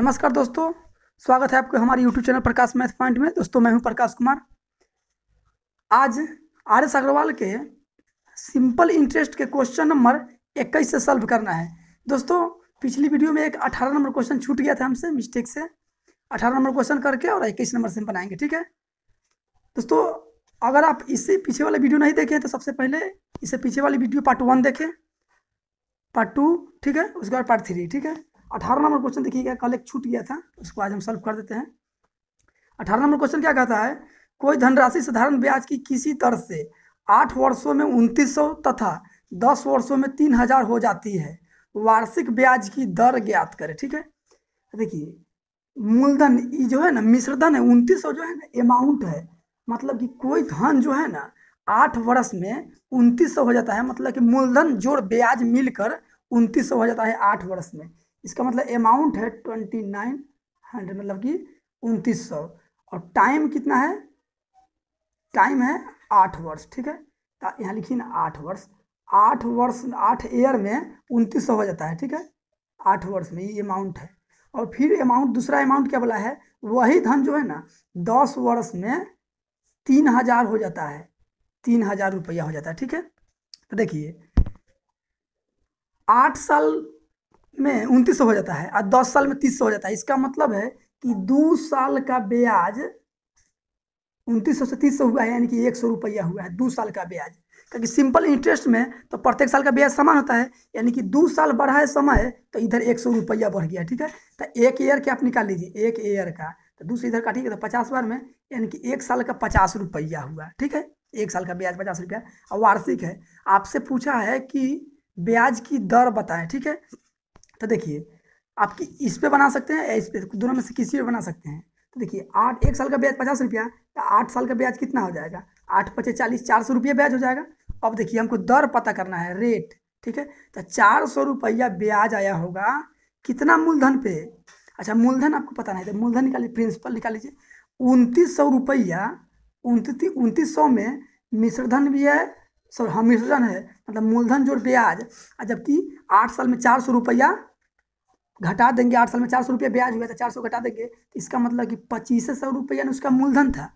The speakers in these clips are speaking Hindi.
नमस्कार दोस्तों, स्वागत है आपको हमारे यूट्यूब चैनल प्रकाश मैथ पॉइंट में। दोस्तों मैं हूं प्रकाश कुमार। आज आर एस अग्रवाल के सिंपल इंटरेस्ट के क्वेश्चन नंबर 21 से सॉल्व करना है। दोस्तों पिछली वीडियो में एक 18 नंबर क्वेश्चन छूट गया था हमसे मिस्टेक से। 18 नंबर क्वेश्चन करके और 21 नंबर से हम बनाएंगे, ठीक है दोस्तों। अगर आप इससे पीछे वाला वीडियो नहीं देखें तो सबसे पहले इससे पीछे वाली वीडियो पार्ट 1 देखें, पार्ट 2, ठीक है, उसके बाद पार्ट 3, ठीक है। 18 नंबर क्वेश्चन देखिएगा, कल एक छूट गया था, उसको आज हम सॉल्व कर देते हैं। 18 नंबर क्वेश्चन क्या कहता है, कोई धनराशि साधारण ब्याज की किसी दर से 8 वर्षों में 2900 तथा 10 वर्षों में 3000 हो जाती है, वार्षिक ब्याज की दर ज्ञात करें, ठीक है। देखिए मूलधन जो है ना, मिश्रधन है 2900 जो है ना अमाउंट है, मतलब कि कोई धन जो है ना 8 वर्ष में 2900 हो जाता है, मतलब कि मूलधन जोड़ ब्याज मिलकर 2900 हो जाता है 8 वर्ष में। इसका मतलब अमाउंट है 2900, मतलब कि 2900, और टाइम कितना है, टाइम है 8 वर्ष, ठीक है। तो यहाँ लिखिए ना 8 वर्ष, 8 वर्ष 8 ईयर में 2900 हो जाता है, ठीक है। 8 वर्ष में ये अमाउंट है। और फिर अमाउंट, दूसरा अमाउंट क्या बोला है, वही धन जो है ना 10 वर्ष में 3000 हो जाता है, 3000 रुपया हो जाता है, ठीक है। तो देखिए 8 साल में 2900 हो जाता है और 10 साल में 3000 हो जाता है। इसका मतलब है कि 2 साल का ब्याज 2900 से 3000 हुआ है, यानी कि 100 रुपया हुआ है 2 साल का ब्याज। क्योंकि सिंपल इंटरेस्ट में तो प्रत्येक साल का ब्याज समान होता है, यानी कि 2 साल बढ़ा है समय तो इधर 100 रुपया बढ़ गया, ठीक है। तो एक ईयर के आप निकाल लीजिए, एक ईयर का तो 2 से इधर काटिएगा तो 50 बार में, यानी कि 1 साल का 50 रुपया हुआ, ठीक है। 1 साल का ब्याज 50 रुपया और वार्षिक है। आपसे पूछा है कि ब्याज की दर बताएं, ठीक है। तो देखिए आपकी इस पे बना सकते हैं या इस पे, दोनों में से किसी पे बना सकते हैं। तो देखिए 1 साल का ब्याज 50 रुपया, तो 8 साल का ब्याज कितना हो जाएगा, 8 पचे 40, 400 रुपया ब्याज हो जाएगा। अब देखिए हमको दर पता करना है, रेट, ठीक है। तो 400 रुपया ब्याज आया होगा कितना, मूलधन पे। अच्छा मूलधन आपको पता नहीं तो मूलधन निकालिए, प्रिंसिपल निकाल लीजिए। 2900 रुपया, 2900 में मिश्रधन भी है, सॉरी हाँ मिश्रधन है, मतलब मूलधन जोड़ ब्याज, जबकि 8 साल में 400 रुपया घटा देंगे, 8 साल में 400 रुपया ब्याज हुआ तो 400 घटा देंगे, तो इसका मतलब कि 2500 रुपया उसका मूलधन था।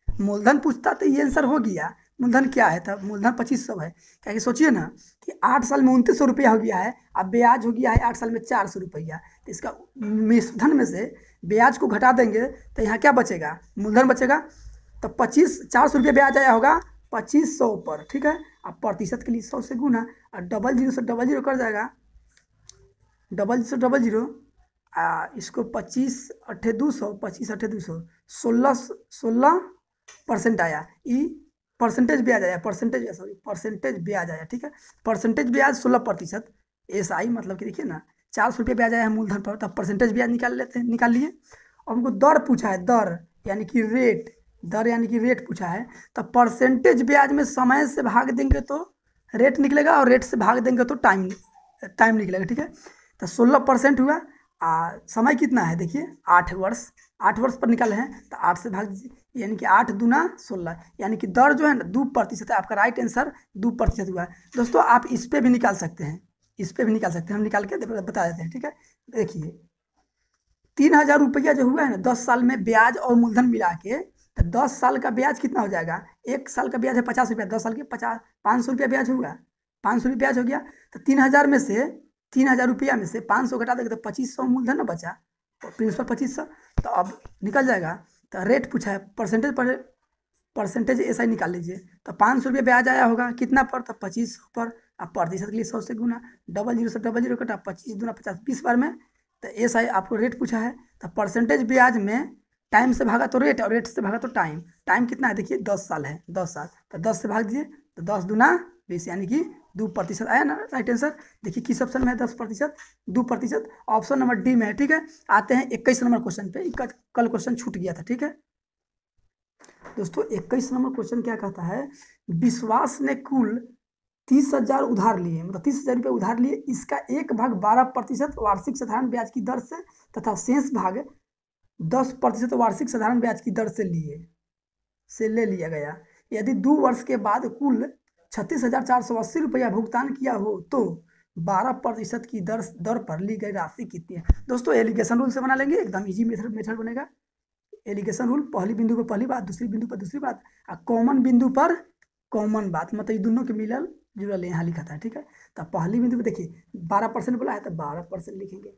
मूलधन पूछता तो ये आंसर हो गया, मूलधन क्या है, तब मूलधन 2500 है। क्या कि सोचिए ना कि 8 साल में 2900 रुपया हो गया है, अब ब्याज हो गया है 8 साल में 400 रुपया, तो इसका मिश्रधन में से ब्याज को घटा देंगे तो यहाँ क्या बचेगा, मूलधन बचेगा। तो 400 रुपया ब्याज आया होगा 2500 पर, ठीक है। अब प्रतिशत के लिए 100 से गुना, और डबल जीरो से डबल जीरो कर जाएगा, डबल से डबल जीरो, इसको 25 अट्ठे 200, 25 अट्ठे 200, 16% आया। ई परसेंटेज ब्याज आया, परसेंटेज ब्याज आया, ठीक है। परसेंटेज ब्याज 16%, SI मतलब कि देखिए ना 400 रुपये ब्याज आया है मूलधन पर, तब परसेंटेज ब्याज निकाल लेते हैं, निकाल लिए। और हमको दर पूछा है, दर यानी कि रेट, दर यानी कि रेट पूछा है, तो परसेंटेज ब्याज में समय से भाग देंगे तो रेट निकलेगा, और रेट से भाग देंगे तो टाइम निकलेगा, ठीक है। तो 16% हुआ, समय कितना है देखिए 8 वर्ष, 8 वर्ष पर निकाले हैं तो 8 से भाग दीजिए, यानी कि 8 दूना 16, यानी कि दर जो है ना 2% है। आपका राइट आंसर 2% हुआ है। दोस्तों आप इस पे भी निकाल सकते हैं, इस पे भी निकाल सकते हैं, हम निकाल के बता देते हैं, ठीक है। देखिए 3000 रुपया जो हुआ है ना 10 साल में ब्याज और मूलधन मिला के, तो 10 साल का ब्याज कितना हो जाएगा, 1 साल का ब्याज है 50 रुपया, 10 साल के 500 रुपया ब्याज होगा, 500 रुपया ब्याज हो गया। तो 3000 रुपया में से 500 घटा देंगे तो 2500 मूलधन ना बचा, तो प्रिंसिपल 2500, तो अब निकल जाएगा। तो रेट पूछा है, परसेंटेज ऐसा ही निकाल लीजिए। तो 500 रुपया ब्याज आया होगा कितना पर, तो 2500 पर। अब प्रतिशत के लिए 100 से गुना, डबल जीरो से डबल जीरो कटा, 25 दूना 50, 20 बार में। तो ऐसा ही आपको रेट पूछा है, तो परसेंटेज ब्याज में टाइम से भागा तो रेट, और रेट से भागा तो टाइम। टाइम कितना है देखिए 10 साल है, 10 साल, तो 10 से भाग दीजिए, तो 10 दूना 20, यानी कि 2% आया ना राइट आंसर। देखिए किस ऑप्शन में है 10%, 2%, ऑप्शन नंबर डी में है, ठीक है। आते हैं 21 नंबर क्वेश्चन पे, कल क्वेश्चन छूट गया था, ठीक है दोस्तों। 21 नंबर क्वेश्चन क्या कहता है, विश्वास ने कुल 30,000 उधार लिए, मतलब 30,000 रुपये उधार लिए, इसका 1/12% वार्षिक साधारण ब्याज की दर से तथा शेष भाग 10% वार्षिक साधारण ब्याज की दर से ले लिया गया। यदि 2 वर्ष के बाद कुल 36,480 रुपया भुगतान किया हो तो 12% की दर दर पर ली गई राशि कितनी है। दोस्तों एलिगेशन रूल से बना लेंगे, एकदम इजी मेथड बनेगा। एलिगेशन रूल, पहली बिंदु पर पहली बात, दूसरी बिंदु पर दूसरी बात, और कॉमन बिंदु पर कॉमन बात, मतलब ये दोनों के मिलल जुड़ल यहाँ लिखा था, ठीक है। तो पहली बिंदु पर देखिए 12% बोला है तो 12% लिखेंगे,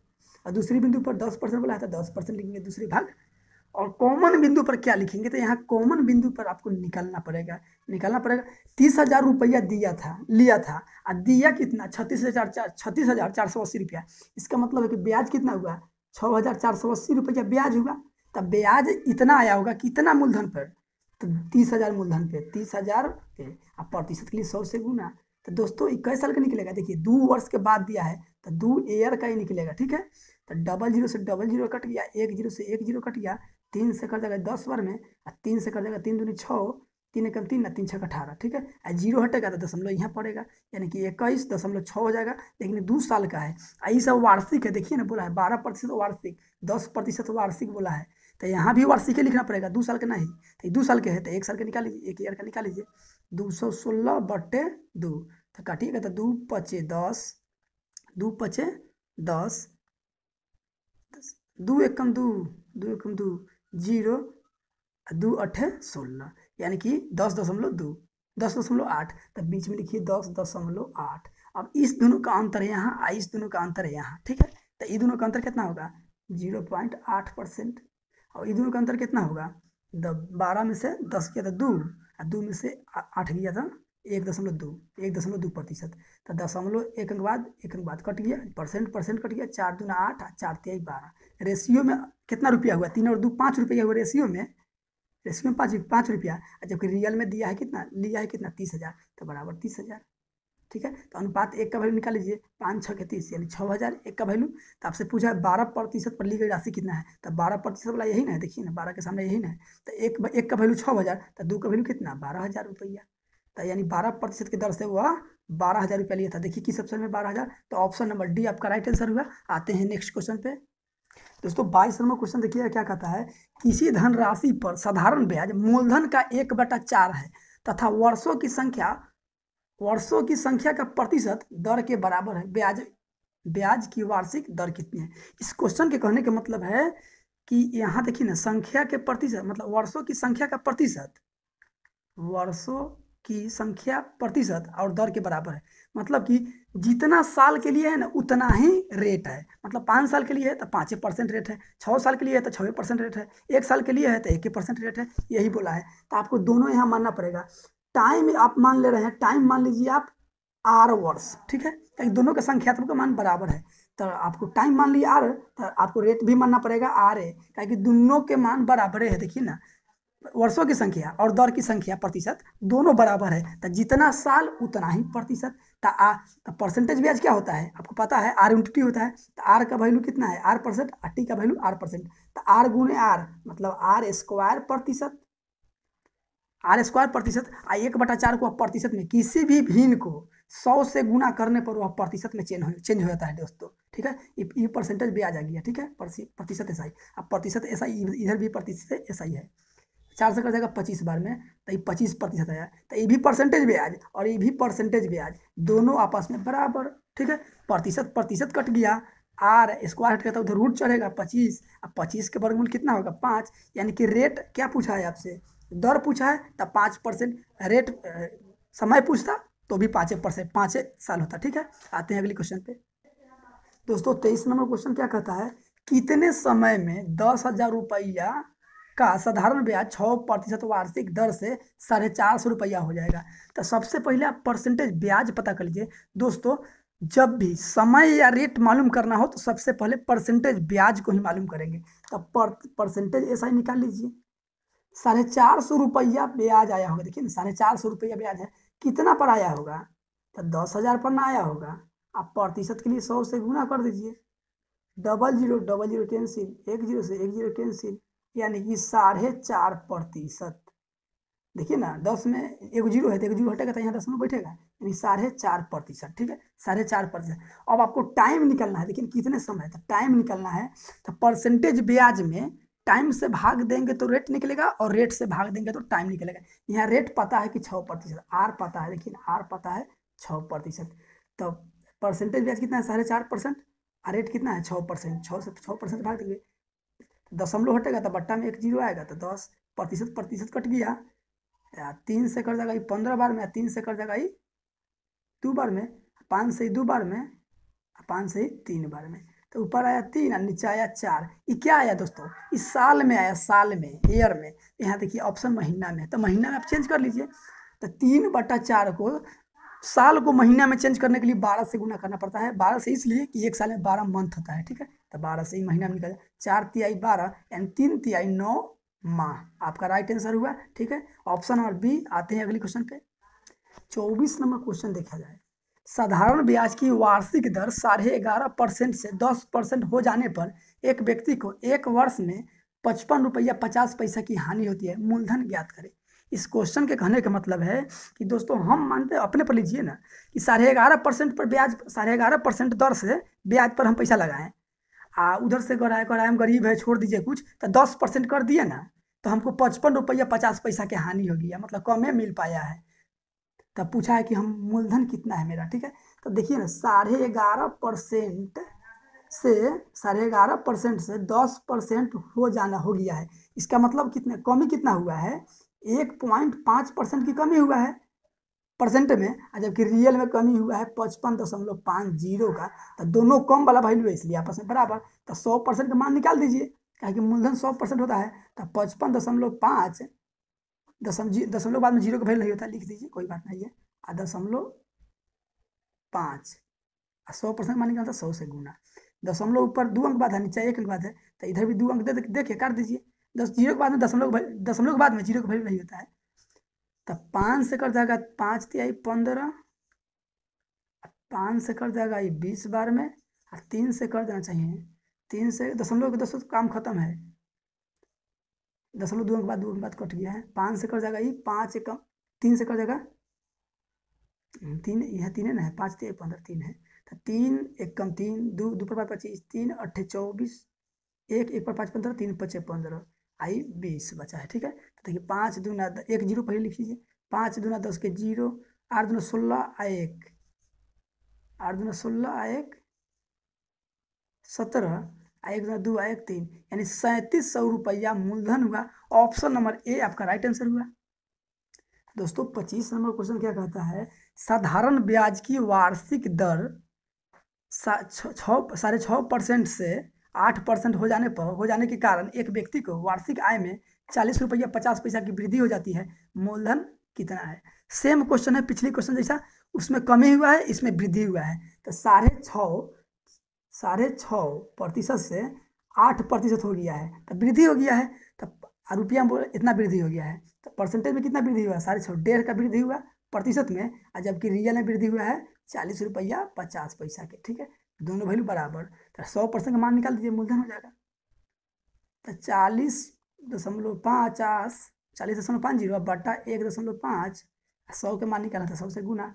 और दूसरी बिंदु पर 10% बोला है तो 10% लिखेंगे दूसरी भाग। और कॉमन बिंदु पर क्या लिखेंगे, तो यहाँ कॉमन बिंदु पर आपको निकालना पड़ेगा 30,000 रुपया लिया था, और दिया कितना 36,480 रुपया। इसका मतलब है कि ब्याज कितना हुआ 6,480 रुपया ब्याज हुआ। तब ब्याज इतना आया होगा कितना मूलधन पर, तो 30,000 मूलधन पे 30,000 पे, अब प्रतिशत के लिए 100 से गुना। तो दोस्तों 21 साल का निकलेगा, देखिए 2 वर्ष के बाद दिया है तो 2 ईयर का ही निकलेगा, ठीक है। तो 00 से 00 कट गया, 10 से 10 कट गया, 3 से कट जाएगा 10 बार में, और 3 से कट जाएगा 3 दूनी 6, 3 एकम 3 ना 3 छः 18, ठीक है। और 0 हटेगा तो दशमलव यहाँ पड़ेगा, यानी कि 21.6 हो जाएगा। लेकिन 2 साल का है, ये सब वार्षिक है, देखिए ना बोला है 12% वार्षिक, 10% वार्षिक बोला है। तो यहाँ भी वार्षिक लिखना पड़ेगा, 2 साल का नहीं। तो 2 साल के है तो 1 साल का निकाल लीजिए, 1 ईयर का निकाल लीजिए। 216/2 तो काटिएगा तो 2 पचे 10, 2 पचे 10, 2 एकम 2, 2 एकम 2 0, 2 अठे 16, यानी कि 10.2, 10.8, तब बीच में लिखिए 10.8। अब इस दोनों का अंतर है यहाँ, इस दोनों का अंतर है यहाँ, ठीक है। तो ये दोनों का अंतर कितना होगा 0.8%, और ये दोनों का अंतर कितना होगा 12 में से 10 गया था 2, और 2 में से 8 गया था 1.2%। तो दशमलव एक अंक बाद कट गया, परसेंट कट गया, 4 दूना 8, 4 तिहाई 12। रेशियो में कितना रुपया हुआ, 3 और 2 5 रुपया हुआ रेशियो में 5 रुपया, जबकि रियल में लिया है कितना 30,000, तो बराबर 30,000, ठीक है। तो अनुपात 1 का वैल्यू निकाल लीजिए, 5 6 के 30, यानी 6,000 1 का वैल्यू। तो आपसे पूछा है 12% पर ली गई राशि कितना है, तो 12% वाला यही ना है, देखिए ना 12 के सामने यही ना है। तो एक का वैल्यू 6,000, तो 2 का वैल्यू कितना 12,000 रुपया। तो यानी 12% की दर से वह 12,000 रुपया लिया था। देखिए किस ऑप्शन में 12,000, तो ऑप्शन नंबर डी आपका राइट आंसर हुआ। आते हैं नेक्स्ट क्वेश्चन पे। दोस्तों 22 नंबर क्वेश्चन देखिए क्या कहता है, किसी धनराशि पर साधारण ब्याज मूलधन का 1/4 है तथा वर्षों की संख्या का प्रतिशत दर के बराबर है। ब्याज की वार्षिक दर कितनी है। इस क्वेश्चन के कहने का मतलब है कि यहाँ देखिए ना संख्या के प्रतिशत, मतलब वर्षों की संख्या का प्रतिशत, वर्षों की संख्या प्रतिशत और दर के बराबर है। मतलब कि जितना साल के लिए है ना उतना ही रेट है, मतलब 5 साल के लिए है तो 5% रेट है, 6 साल के लिए है तो 6% रेट है, 1 साल के लिए है तो 1% रेट है, यही बोला है। तो आपको दोनों यहाँ मानना पड़ेगा। टाइम आप मान ले रहे हैं, टाइम मान लीजिए आप R वर्ष, ठीक है, ताकि दोनों का संख्यात्मक मान बराबर है। तो आपको टाइम मान लिया R, तो आपको रेट भी मानना पड़ेगा RA, ताकि दोनों के मान बराबर है। देखिए ना वर्षों की संख्या और दर की संख्या प्रतिशत दोनों बराबर है, तो जितना साल उतना ही प्रतिशत। तो परसेंटेज ब्याज क्या होता है आपको पता है, R × T होता है। तो R का वैल्यू कितना है R%, और T का वैल्यू R%। तो R गुणे R मतलब R² प्रतिशत, 1/4 को प्रतिशत में किसी भी भिन्न को 100 से गुना करने पर वह प्रतिशत में चेंज हो जाता है दोस्तों, ठीक है। ये परसेंटेज ब्याज आ गया, ठीक है, प्रतिशत SI। अब प्रतिशत SI इधर भी प्रतिशत SI है, 4 से कर जाएगा 25 बार में, तो ये 25% आया। तो ये भी परसेंटेज ब्याज और ये भी परसेंटेज ब्याज दोनों आपस में बराबर, ठीक है। प्रतिशत कट गया, R² हटेगा तो उधर रूट चढ़ेगा 25, अब 25 के वर्गमूल कितना होगा 5, यानी कि रेट क्या पूछा है आपसे, दर पूछा है तब 5%, रेट समय पूछता तो भी 5% 5 साल होता, ठीक है। आते हैं अगले क्वेश्चन पे। दोस्तों 23 नंबर क्वेश्चन क्या कहता है, कितने समय में 10,000 रुपया का साधारण ब्याज 6% वार्षिक दर से 450 रुपया हो जाएगा। तो सबसे पहले आप परसेंटेज ब्याज पता कर लीजिए दोस्तों। जब भी समय या रेट मालूम करना हो तो सबसे पहले परसेंटेज ब्याज को ही मालूम करेंगे। तो परसेंटेज ऐसा ही निकाल लीजिए, 450 रुपया ब्याज आया होगा। देखिए ना 450 रुपया ब्याज है, कितना पर आया होगा, तो 10,000 पर ना आया होगा। आप प्रतिशत के लिए 100 से गुना कर दीजिए, 00 कैंसिल, 10 से 10 कैंसिल, यानी कि 4.5%। देखिए ना 10 में 1 जीरो है तो 1 जीरो हटेगा तो यहाँ दशमलव बैठेगा, यानी 4.5%, ठीक है, 4.5%। अब आपको टाइम निकलना है, लेकिन कितने समय, तो टाइम निकलना है तो परसेंटेज ब्याज में टाइम से भाग देंगे तो रेट निकलेगा, और रेट से भाग देंगे तो टाइम निकलेगा। यहाँ रेट पता है कि 6%, R पता है, लेकिन R पता है 6%। तो परसेंटेज ब्याज कितना है 4.5%, और रेट कितना है 6%, 6% भाग देंगे, दशमलव हटेगा तो बट्टा में एक जीरो आएगा तो 10%, प्रतिशत कट गया, 3 से कर जाएगा 15 बार में, 3 से कर जाएगा 2 बार में, 5 से 2 बार में, 5 से 3 बार में, तो ऊपर आया 3 और नीचे आया 4। ये क्या आया दोस्तों, इस साल में आया, साल में, ईयर में। यहाँ देखिए ऑप्शन महीना में, तो महीना में आप चेंज कर लीजिए। तो 3/4 को साल को महीना में चेंज करने के लिए 12 से गुना करना पड़ता है। 12 से इसलिए कि एक साल में 12 मंथ होता है, ठीक है। तो 12 से ही महीना में निकल जाए, 4 तिहाई 12 यानी 3 तिहाई 9 माह। आपका राइट आंसर हुआ, ठीक है। Option number B. आते हैं अगले क्वेश्चन पे। 24 नंबर क्वेश्चन देखा जाए। साधारण ब्याज की वार्षिक दर 11.5% से 10% हो जाने पर एक व्यक्ति को एक वर्ष में 55 रुपया 50 पैसा की हानि होती है, मूलधन ज्ञात करें। इस क्वेश्चन के कहने का मतलब है कि दोस्तों हम मानते हैं, अपने पर लीजिए ना, कि 11.5% पर ब्याज, 11.5% दर से ब्याज पर हम पैसा लगाएं, उधर से कराए हम गरीब है छोड़ दीजिए कुछ, तो 10% कर दिए ना, तो हमको 55 रुपया 50 पैसा की हानि होगी, या मतलब कम मिल पाया है। तब पूछा है कि हम मूलधन कितना है मेरा, ठीक है। तो देखिए ना, 11.5% से 11.5% से 10% हो गया है। इसका मतलब कितने कमी कितना हुआ है, 1.5% की कमी हुआ है परसेंट में, और जबकि रियल में कमी हुआ है 55.50 का। तो दोनों कम वाला वैल्यू है, इसलिए आपस में बराबर। तो 100% का मान निकाल दीजिए, क्या कि मूलधन 100% होता है। तो 55.5, दशमलव बाद में जीरो का वैल्यू नहीं होता, लिख दीजिए, कोई बात नहीं है। 0.5, 100% मान निकालता 100 से गुना, दशमलव ऊपर 2 अंक बाद है, नीचे 1 अंक बाद है, तो इधर भी 2 अंक देखिए काट दीजिए। जीरो के बाद में दशमलव के बाद में जीरो का वैल्यू नहीं होता है। तब 5 से कर जाएगा 5 तिहाई 15, 5 से कर जाएगा ये 20 बार में, और 3 से कर देना चाहिए, 3 से दशमलव के 10 काम खत्म है, दशमलव 2 अंक बाद कट गया है। 5 से कर जाएगा ये 5 एकम, 3 से कर जाएगा 3, यह 3 है ना, 5 तिहाई 15 3 है, तो 3 एकम 3, 2 पर 25, 3 8 24, 1 पर 5 15, 3 5 15, आई 20 बचा है, ठीक है। तो देखिए 5 दूना 1 जीरो पहले लिख लीजिए, 5 दूना 10 के जीरो, 8 दूना 16 आए 1, 8 दूना 16 आए 1 17, 1 दूना 2 आए 1 3, यानी 3700 रुपया मूलधन हुआ। ऑप्शन नंबर ए आपका राइट आंसर हुआ। दोस्तों 25 नंबर क्वेश्चन क्या कहता है, साधारण ब्याज की वार्षिक दर 6.5% से 8% हो जाने के कारण एक व्यक्ति को वार्षिक आय में 40 रुपया 50 पैसा की वृद्धि हो जाती है, मूलधन कितना है। सेम क्वेश्चन है पिछले क्वेश्चन जैसा, उसमें कमी हुआ है, इसमें वृद्धि हुआ है। तो 6.5% से 8% हो गया है, तो वृद्धि हो गया है। तो रुपया में इतना वृद्धि हो गया है, तो परसेंटेज में कितना वृद्धि हुआ, 6.5, 1.5 का वृद्धि हुआ प्रतिशत में, और जबकि रियल में वृद्धि हुआ है 40 रुपया 50 पैसा के, ठीक है। दोनों वैल्यू बराबर, तो 100% का मान निकाल दीजिए, मूलधन हो जाएगा। तो 40.50, 40.50 बटा 1.5, 100 के मान निकाला था 100 से गुना,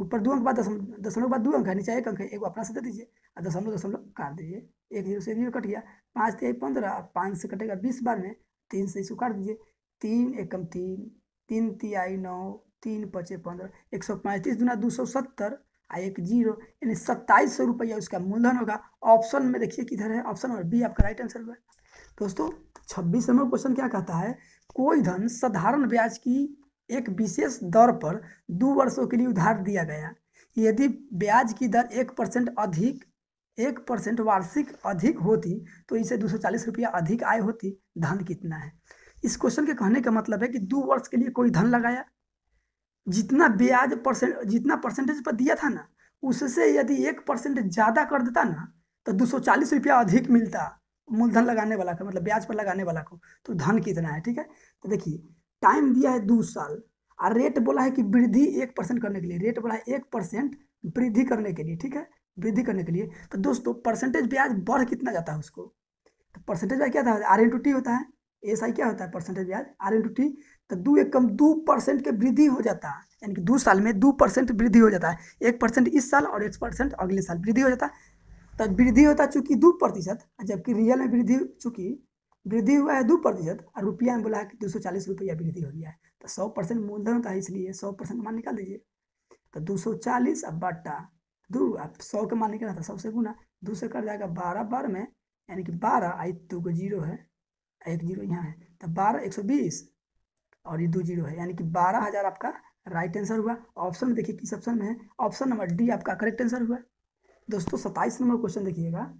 ऊपर 2 अंक बाद दशमलव बाद 2 अंक है, नीचे 1 अंक है, एक अपना से दे दीजिए, और दशमलव काट दीजिए, 1 जीरो से 0 कट गया, 5 तिहाई 15, 5 से कटेगा 20 बार में, 3 से इसको काट दीजिए, 3 एकम 3, 3 तिहाई 9, 3 पचे 15, 135 दूना 270, 1 जीरो, यानी 2700 रुपया उसका मूलधन होगा। ऑप्शन में देखिए किधर है, ऑप्शन नंबर बी आपका राइट आंसर हुआ। दोस्तों 26 नंबर क्वेश्चन क्या कहता है, कोई धन साधारण ब्याज की एक विशेष दर पर 2 वर्षों के लिए उधार दिया गया, यदि ब्याज की दर 1% वार्षिक अधिक होती तो इसे 240 रुपया अधिक आय होती, धन कितना है। इस क्वेश्चन के कहने का मतलब है कि 2 वर्ष के लिए कोई धन लगाया, जितना परसेंटेज पर दिया था ना, उससे यदि 1% ज्यादा कर देता ना, तो 240 रुपया अधिक मिलता मूलधन लगाने वाला को, मतलब ब्याज पर लगाने वाला को। तो धन कितना है, ठीक है। तो देखिए टाइम दिया है 2 साल, और रेट बोला है कि वृद्धि 1% करने के लिए, रेट बोला है 1% वृद्धि करने के लिए, ठीक है, वृद्धि करने के लिए। तो दोस्तों परसेंटेज ब्याज बढ़ कितना जाता है उसको, तो परसेंटेज ब्याज क्या था, R/T होता है, SI क्या होता है परसेंटेज ब्याज, R/T। तो 2% के वृद्धि हो जाता है, यानी कि 2 साल में 2% वृद्धि हो जाता है, 1% इस साल और 1% अगले साल वृद्धि हो जाता है। तो वृद्धि होता है चूंकि 2%, जबकि रियल में वृद्धि हुआ है 2%, और रुपया में बोला है कि 240 रुपया वृद्धि हो गया है। तो 100% मूलधन होता है, इसलिए 100% मान निकाल दीजिए। तो 240 अब बटा 2 आप 100 के मान निकालना था 100 से गुना 2 से कट जाएगा 12 बार में, यानी कि 12 आई 2 को 0 है, एक 0 यहाँ है, तब 12 120 और ये 2 0 है, यानी कि 12,000 आपका राइट आंसर हुआ। ऑप्शन में देखिए किस ऑप्शन में है, ऑप्शन नंबर डी आपका करेक्ट आंसर हुआ। दोस्तों 27 नंबर क्वेश्चन देखिएगा,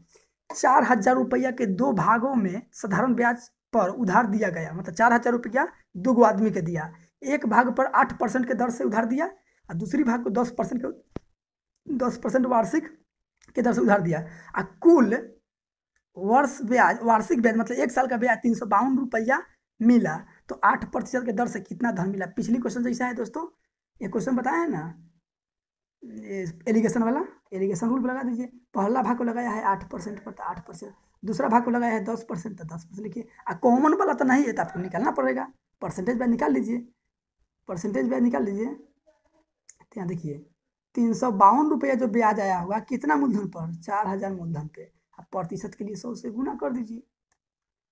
4,000 रुपया के 2 भागों में साधारण ब्याज पर उधार दिया गया, मतलब 4,000 रुपया 2 गो आदमी के दिया, एक भाग पर 8% के दर से उधार दिया और दूसरी भाग को 10% वार्षिक के दर से उधार दिया, और कुल वार्षिक ब्याज मतलब 1 साल का ब्याज 352 रुपया मिला, तो 8% के दर से कितना धन मिला। पिछली क्वेश्चन जैसा है दोस्तों, ये क्वेश्चन बताया है ना, एलिगेशन वाला, एलिगेशन रूल लगा दीजिए। पहला भाग को लगाया है 8% पर, 8%, दूसरा भाग को लगाया है 10%, तो 10% लिखिए। कॉमन वाला तो नहीं है, तो आपको निकालना पड़ेगा, परसेंटेज ब्याज निकाल लीजिए, परसेंटेज ब्याज निकाल लीजिए। तो यहाँ देखिए 352 रुपया जो ब्याज आया होगा कितना मूलधन पर, 4,000 मूलधन पे। अब प्रतिशत के लिए 100 से गुना कर दीजिए,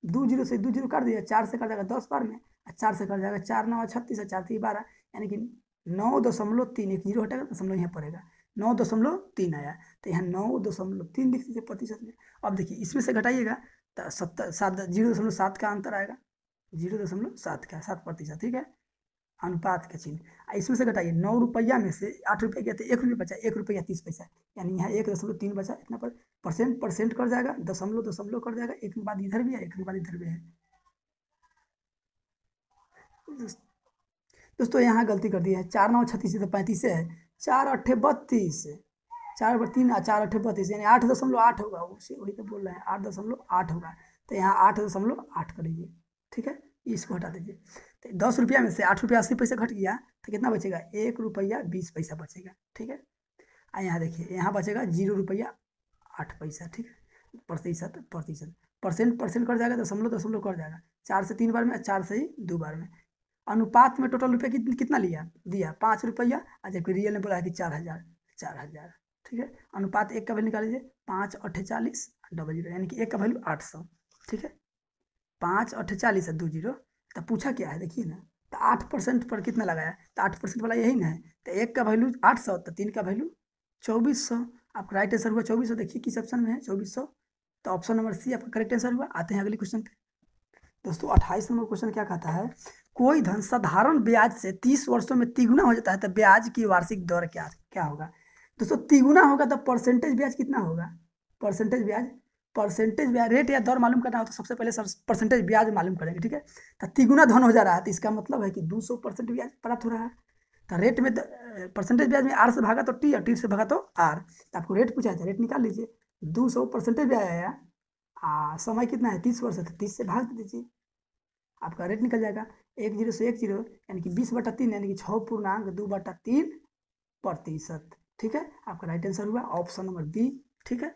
2 0 से 2 0 कर दिया, 4 से कर जाएगा 10 बार में, 4 से कर जाएगा 4 9 36 4 3 12, यानी कि 9.3, एक 0 हटेगा दशमलव यहाँ पड़ेगा, 9.3 आया, तो यहाँ 9.3 लिख दीजिए प्रतिशत में। अब देखिए इसमें से घटाइएगा तो 0.7 का अंतर आएगा, 0.7 का 7%, ठीक है, अनुपात का चिन्ह। इसमें से घटाइए 9 रुपया में से 8 रुपया गया तो 1 रुपया बचा, 1 रुपया 30 पैसा, यानी यहाँ 1.3 बचा, इतना पर परसेंट कर जाएगा, दशमलव कर जाएगा, एक के बाद इधर भी है, एक के बाद इधर भी है। दोस्तों यहाँ गलती कर दी है, 4 9 36 तो 35 है, 4 8 32, 4 पर 3 4 8 32, यानी 8.8 होगा, वही तो बोल रहे हैं 8.8 होगा, तो यहाँ 8.8 कर लीजिए, ठीक है, इसको हटा दीजिए। तो 10 रुपया में से 8 रुपया 80 पैसा घट गया, तो कितना बचेगा, 1 रुपया 20 पैसा बचेगा, ठीक है। यहाँ देखिए यहाँ बचेगा 0 रुपया 8 पैसा, ठीक है, प्रतिशत परसेंट कर जाएगा, दशमलव कर जाएगा, 4 से 3 बार में, 4 से ही 2 बार में। अनुपात में टोटल रुपया कितना दिया 5 रुपया, जबकि रियल में बोला है कि 4,000, ठीक है। अनुपात 1 का वैल्यू निकाल लीजिए, 5 8 40 00, यानी कि 1 का वैल्यू 800, ठीक है, 5 8 40 2 0। तो पूछा क्या है देखिए ना, तो 8% पर कितना लगाया, तो 8% वाला यही ना है, तो 1 का वैल्यू 800, तो 3 का वैल्यू 2400, आपका राइट आंसर हुआ 2400। देखिए किस ऑप्शन में है 2400, तो ऑप्शन नंबर सी आपका करेक्ट आंसर हुआ। आते हैं अगले क्वेश्चन पे। दोस्तों 28 नंबर क्वेश्चन क्या कहता है, कोई धन साधारण ब्याज से 30 वर्षों में तिगुना हो जाता है, तो ब्याज की वार्षिक दर क्या होगा। दोस्तों तिगुना होगा तो परसेंटेज ब्याज कितना होगा, परसेंटेज ब्याज रेट या दर मालूम करना हो तो सबसे पहले परसेंटेज ब्याज मालूम करेंगे, ठीक है। तो तिगुना धन हो जा रहा है, तो इसका मतलब है कि 200% ब्याज प्राप्त हो रहा है। तो रेट में परसेंटेज ब्याज में आर से भागा तो टी और टी से भागा तो आर, तो आपको रेट पूछा है, रेट निकाल लीजिए। 200% ब्याज आया, समय कितना है 30 वर्ष है, तो 30 से भाग दीजिए, आपका रेट निकल जाएगा। 1 0 से 1 0, यानी कि 20/3, यानी कि 6.2/3%, ठीक है, आपका राइट आंसर हुआ ऑप्शन नंबर बी, ठीक है।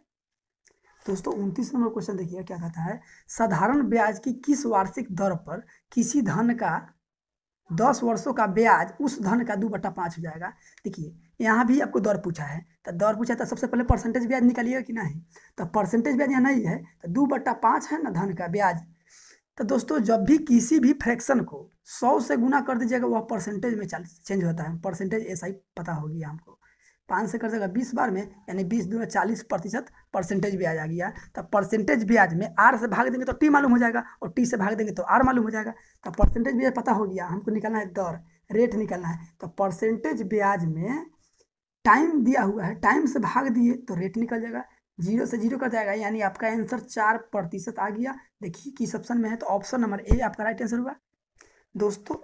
दोस्तों 29 नंबर क्वेश्चन देखिए क्या कहता है, साधारण ब्याज की किस वार्षिक दर पर किसी धन का 10 वर्षों का ब्याज उस धन का 2/5 हो जाएगा। देखिए यहाँ भी आपको दर पूछा है, तो दर पूछा तो सबसे पहले परसेंटेज ब्याज निकालिएगा कि नहीं, तो परसेंटेज ब्याज यहाँ नहीं है, तो 2/5 है ना धन का ब्याज। तो दोस्तों जब भी किसी भी फ्रैक्शन को 100 से गुना कर दीजिएगा वह परसेंटेज में चेंज होता है, परसेंटेज ऐसा ही पता होगी हमको। 5 से कर देगा 20 बार में, यानी 20 दूना 40% परसेंटेज ब्याज आ गया। तो परसेंटेज ब्याज में आर से भाग देंगे तो टी मालूम हो जाएगा, और टी से भाग देंगे तो आर मालूम हो जाएगा। तो परसेंटेज ब्याज पता हो गया, हमको निकालना है दर, रेट निकालना है। तो परसेंटेज ब्याज में टाइम दिया हुआ है, टाइम से भाग दिए तो रेट निकल जाएगा, 0 से 0 कर जाएगा, यानी आपका आंसर 4% आ गया। देखिए किस ऑप्शन में है, तो ऑप्शन नंबर ए आपका राइट आंसर हुआ। दोस्तों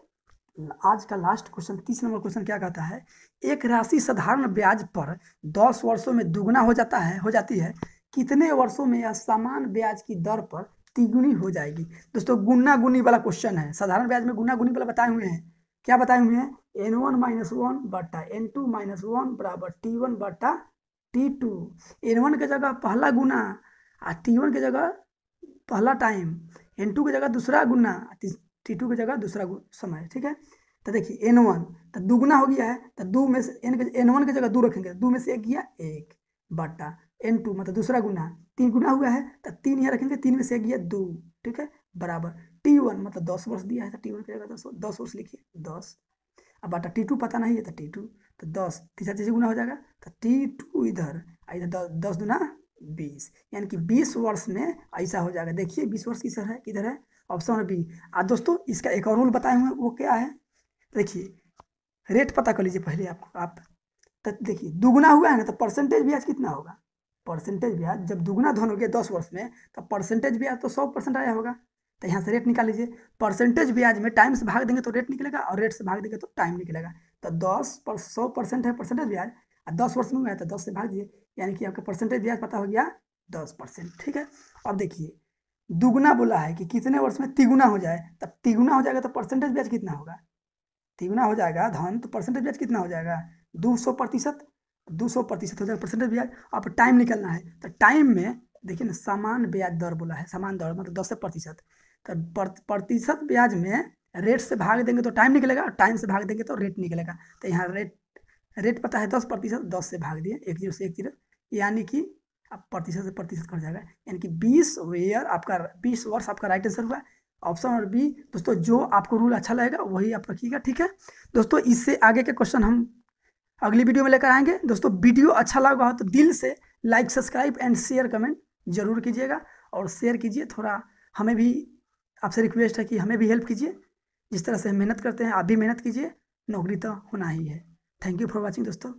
आज का लास्ट क्वेश्चन 30 नंबर क्वेश्चन क्या कहता है, एक राशि साधारण ब्याज पर 10 वर्षों में दुगना हो जाती है, कितने वर्षों में यह समान ब्याज की दर पर तिगुनी हो जाएगी। दोस्तों गुना गुनी वाला क्वेश्चन है, साधारण ब्याज में गुना गुनी वाला बताए हुए हैं, क्या बताए हुए हैं, n1 - 1 बटा n2 - 1 बराबर t1 बटा t2। n1 के जगह पहला गुना, t1 के जगह पहला टाइम, n2 की जगह दूसरा गुना, t2 की जगह दूसरा समय, ठीक है। तो देखिए n1 तो दुगुना हो गया है, तो दो में से n1 की जगह 2 रखेंगे, 2 में से 1 गया 1 बटा n2 मतलब दूसरा गुना, 3 गुना हुआ है तो 3 यहाँ रखेंगे, 3 में से 1 गया 2, ठीक है, बराबर t1 मतलब 10 वर्ष दिया है, तो t1 की जगह 10 वर्ष लिखिए 10, अब बटा t2 पता नहीं है तो t2 तो 10 तीसरा से गुना हो जाएगा, तो T2 इधर, इधर 10 दूना 20, यानी कि 20 वर्ष में ऐसा हो जाएगा। देखिए 20 वर्ष किधर है ऑप्शन बी। दोस्तों इसका एक और रूल बताए हुए वो क्या है, देखिए रेट पता कर लीजिए पहले आप तो देखिए दुगुना हुआ है ना, तो परसेंटेज ब्याज कितना होगा, परसेंटेज ब्याज जब दुगुना धन हो गया 10 वर्ष में, तो परसेंटेज ब्याज तो 100% आया होगा। तो यहाँ से रेट निकाल लीजिए, परसेंटेज ब्याज में टाइम से भाग देंगे तो रेट निकलेगा, और रेट से भाग देंगे तो टाइम निकलेगा। तो 100% है परसेंटेज ब्याज, और 10 वर्ष में हुआ है तो 10 से भाग दिए, यानी कि आपका परसेंटेज ब्याज पता हो गया 10%। ठीक है, अब देखिए दुगुना बोला है कि कितने वर्ष में तिगुना हो जाए, तब तिगुना हो जाएगा तो परसेंटेज ब्याज कितना होगा, तिगुना हो जाएगा धन तो परसेंटेज ब्याज कितना हो जाएगा 200%, 200% हो जाएगा परसेंटेज ब्याज। अब टाइम निकलना है, तो टाइम में देखिए ना समान ब्याज दर बोला है, समान दर मतलब 10%, तो प्रतिशत ब्याज में रेट से भाग देंगे तो टाइम निकलेगा, और टाइम से भाग देंगे तो रेट निकलेगा। तो यहाँ रेट पता है 10%, 10 से भाग दिए, 1 0 से 1 0, यानी कि अब प्रतिशत से प्रतिशत कट जाएगा, यानी कि 20 वर्ष आपका राइट आंसर हुआ। ऑप्शन और बी। दोस्तों जो आपको रूल अच्छा लगेगा वही आप रखिएगा, ठीक है दोस्तों। इससे आगे के क्वेश्चन हम अगली वीडियो में लेकर आएंगे। दोस्तों वीडियो अच्छा लगा हो तो दिल से like, subscribe and share comment जरूर कीजिएगा, और शेयर कीजिए, थोड़ा हमें भी आपसे रिक्वेस्ट है कि हमें भी हेल्प कीजिए, जिस तरह से हम मेहनत करते हैं आप भी मेहनत कीजिए, नौकरी तो होना ही है। थैंक यू फॉर वॉचिंग दोस्तों।